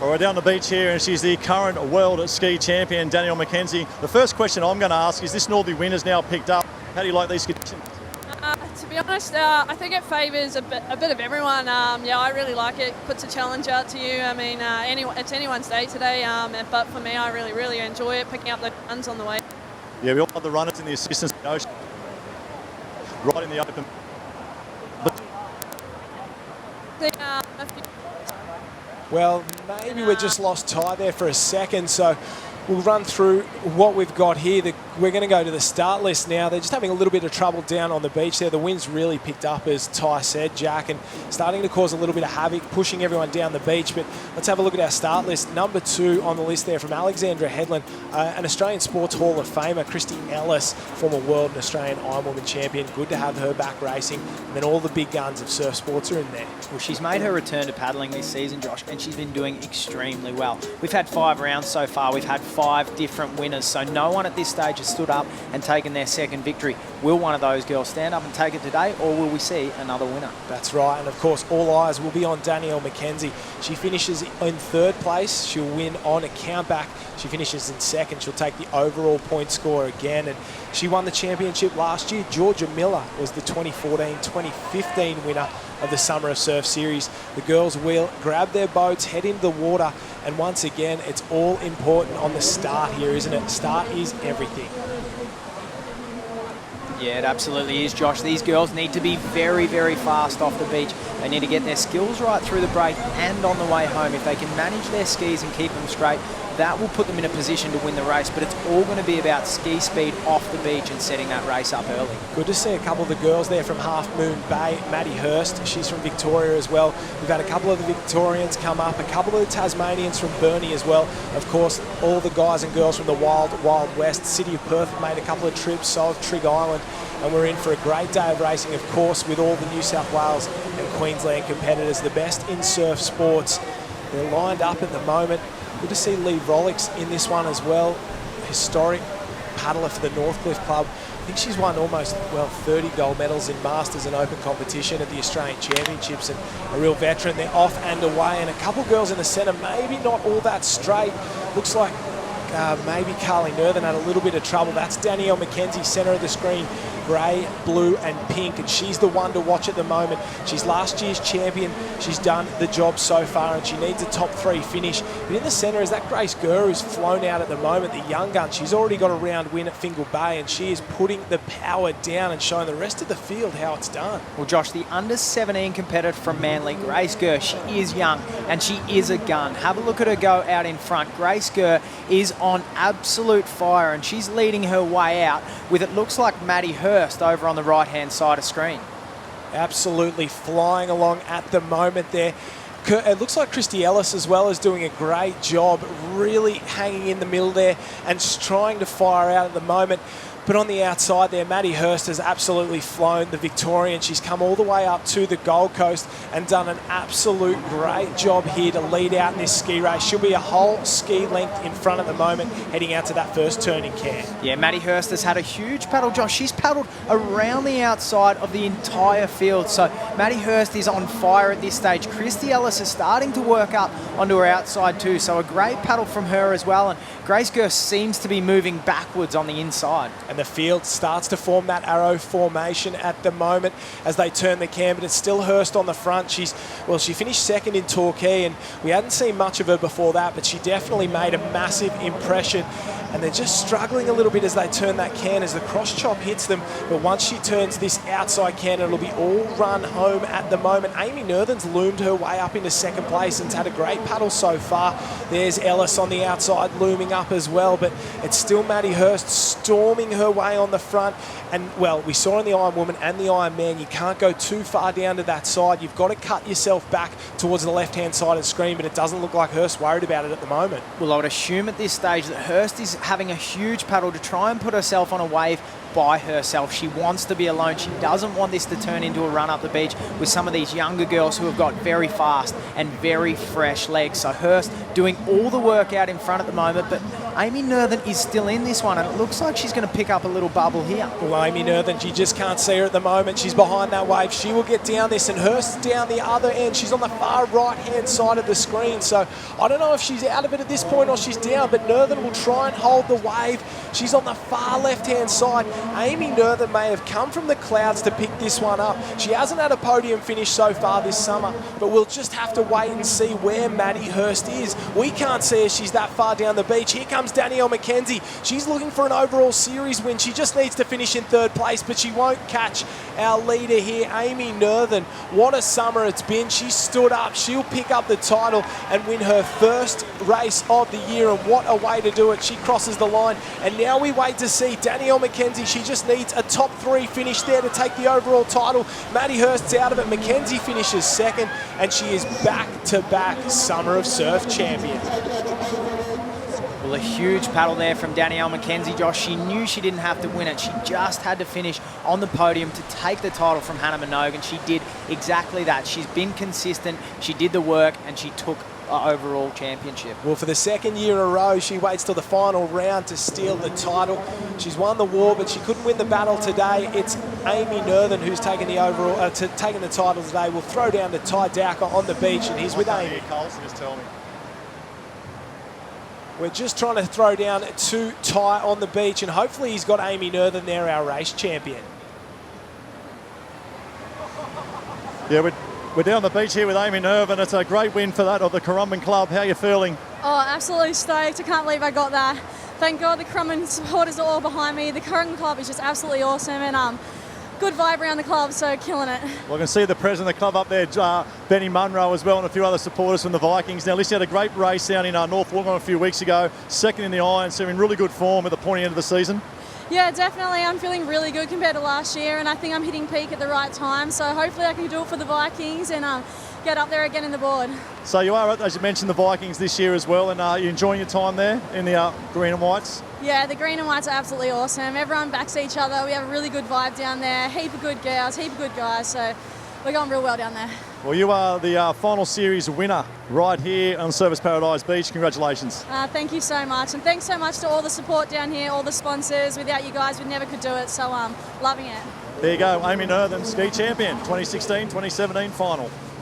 Well, we're down the beach here and she's the current world ski champion, Danielle McKenzie. The first question I'm going to ask is, this northerly wind has now picked up. How do you like these conditions? To be honest, I think it favours a bit of everyone. Yeah, I really like it. Puts a challenge out to you. I mean, it's anyone's day today, but for me, I really enjoy it, picking up the guns on the way. Yeah, we all love the runners and the assistants in the ocean. Right in the open. Well, maybe we just lost Ty there for a second, so we'll run through what we've got here. We're going to go to the start list now. They're just having a little bit of trouble down on the beach there. The wind's really picked up, as Ty said, Jack, and starting to cause a little bit of havoc, pushing everyone down the beach. But let's have a look at our start list. Number 2 on the list there from Alexandra Headland, an Australian Sports Hall of Famer, Christy Ellis, former world and Australian Ironwoman champion. Good to have her back racing. And then all the big guns of surf sports are in there. Well, she's made her return to paddling this season, Josh, and she's been doing extremely well. We've had 5 rounds so far. We've had 5 different winners, so no one at this stage has stood up and taken their second victory. Will one of those girls stand up and take it today, or will we see another winner? That's right, and of course all eyes will be on Danielle McKenzie. She finishes in 3rd place. She'll win on a countback. She finishes in 2nd. She'll take the overall point score again, and she won the championship last year. Georgia Miller was the 2014-2015 winner of the Summer of Surf Series. The girls will grab their boats, head into the water, and once again, it's all important on the start here, isn't it? Start is everything. Yeah, it absolutely is, Josh. These girls need to be very fast off the beach. They need to get their skills right through the break and on the way home. If they can manage their skis and keep them straight, that will put them in a position to win the race, but it's all going to be about ski speed off the beach and setting that race up early. Good to see a couple of the girls there from Half Moon Bay. Maddie Hurst, she's from Victoria as well. We've had a couple of the Victorians come up, a couple of the Tasmanians from Burnie as well. Of course, all the guys and girls from the Wild West. City of Perth have made a couple of trips, so have Trig Island, and we're in for a great day of racing, of course, with all the New South Wales and Queensland competitors, the best in surf sports. They're lined up at the moment. Good to see Lee Rollix in this one as well. Historic paddler for the Northcliffe Club. I think she's won almost, 30 gold medals in Masters and Open competition at the Australian Championships, and a real veteran. They're off and away, and a couple girls in the centre, maybe not all that straight. Looks like maybe Carly Nerthen had a little bit of trouble. That's Danielle McKenzie, centre of the screen. Grey, blue and pink, and she's the one to watch at the moment. She's last year's champion. She's done the job so far, and she needs a top 3 finish. But in the centre is that Grace Gurr, who's flown out at the moment, the young gun. She's already got a round win at Fingal Bay, and she is putting the power down and showing the rest of the field how it's done. Well, Josh, the under-17 competitor from Manly, Grace Gurr, she is young and she is a gun. Have a look at her go out in front. Grace Gurr is on absolute fire, and she's leading her way out with, it looks like, Maddie Hurst over on the right-hand side of screen. Absolutely flying along at the moment there. It looks like Christy Ellis as well is doing a great job, really hanging in the middle there and trying to fire out at the moment. But on the outside there, Maddie Hurst has absolutely flown the Victorian. She's come all the way up to the Gold Coast and done an absolute great job here to lead out in this ski race. She'll be a whole ski length in front at the moment, heading out to that first turn in Cairn. Yeah, Maddie Hurst has had a huge paddle, Josh. She's paddled around the outside of the entire field. So Maddie Hurst is on fire at this stage. Christy Ellis is starting to work up onto her outside too. So a great paddle from her as well. And Grace Gurr seems to be moving backwards on the inside. And the field starts to form that arrow formation at the moment as they turn the cam, but it's still Hurst on the front. She finished 2nd in Torquay, and we hadn't seen much of her before that, but she definitely made a massive impression. And they're just struggling a little bit as they turn that can, as the cross chop hits them. But once she turns this outside can, it'll be all run home at the moment. Amy Nerthen's loomed her way up into 2nd place and's had a great paddle so far. There's Ellis on the outside looming up as well, but it's still Maddie Hurst storming her way on the front. And, well, we saw in the Iron Woman and the Iron Man, you can't go too far down to that side. You've got to cut yourself back towards the left-hand side of the screen, but it doesn't look like Hurst's worried about it at the moment. Well, I would assume at this stage that Hurst is having a huge paddle to try and put herself on a wave by herself. She wants to be alone. She doesn't want this to turn into a run up the beach with some of these younger girls who have got very fast and very fresh legs. So Hurst doing all the work out in front at the moment, but Amy Nerthen is still in this one, and it looks like she's going to pick up a little bubble here. Well, Amy Nerthen, you just can't see her at the moment. She's behind that wave. She will get down this, and Hurst down the other end. She's on the far right-hand side of the screen, so I don't know if she's out of it at this point or she's down, but Nerthen will try and hold the wave. She's on the far left-hand side. Amy Nerthen may have come from the clouds to pick this one up. She hasn't had a podium finish so far this summer, but we'll just have to wait and see where Maddie Hurst is. We can't see her. She's that far down the beach. Here comes Danielle McKenzie. She's looking for an overall series win. She just needs to finish in third place, but she won't catch our leader here, Amy Nerthen. What a summer it's been. She stood up. She'll pick up the title and win her first race of the year, and what a way to do it. She crosses the line, and now we wait to see Danielle McKenzie. She just needs a top 3 finish there to take the overall title. Maddie Hurst's out of it. McKenzie finishes second, and she is back-to-back Summer of Surf champion. Well, a huge paddle there from Danielle McKenzie, Josh. She knew she didn't have to win it. She just had to finish on the podium to take the title from Hannah Minogue, and she did exactly that. She's been consistent, she did the work, and she took an overall championship. Well, for the second year in a row, she waits till the final round to steal the title. She's won the war, but she couldn't win the battle today. It's Amy Nerthen who's taking the overall, taking the title today. We'll throw down to Ty Dowker on the beach, and he's with Amy. Just tell me. We're just trying to throw down to Ty on the beach, and hopefully he's got Amy Nerthen there, our race champion. Yeah, we're down the beach here with Amy Nerthen. It's a great win for that of the Currumbin Club. How are you feeling? Oh, absolutely stoked. I can't believe I got that. Thank God the Currumbin supporters are all behind me. The Currumbin Club is just absolutely awesome, and good vibe around the club, so killing it. Well, I can see the president of the club up there, Benny Munro as well, and a few other supporters from the Vikings. Now, listen, had a great race down in North Wollongong a few weeks ago, second in the Iron, so in really good form at the pointy end of the season. Yeah, definitely. I'm feeling really good compared to last year, and I think I'm hitting peak at the right time, so hopefully I can do it for the Vikings and get up there again in the board. So you are, as you mentioned, the Vikings this year as well, and are you enjoying your time there in the green and whites? Yeah, the green and whites are absolutely awesome. Everyone backs each other. We have a really good vibe down there. Heap of good girls, heap of good guys. So we're going real well down there. Well, you are the final series winner right here on Surfers Paradise Beach. Congratulations. Thank you so much. And thanks so much to all the support down here, all the sponsors. Without you guys, we never could do it. So loving it. There you go, Amy Nerthen, ski champion, 2016-2017 final.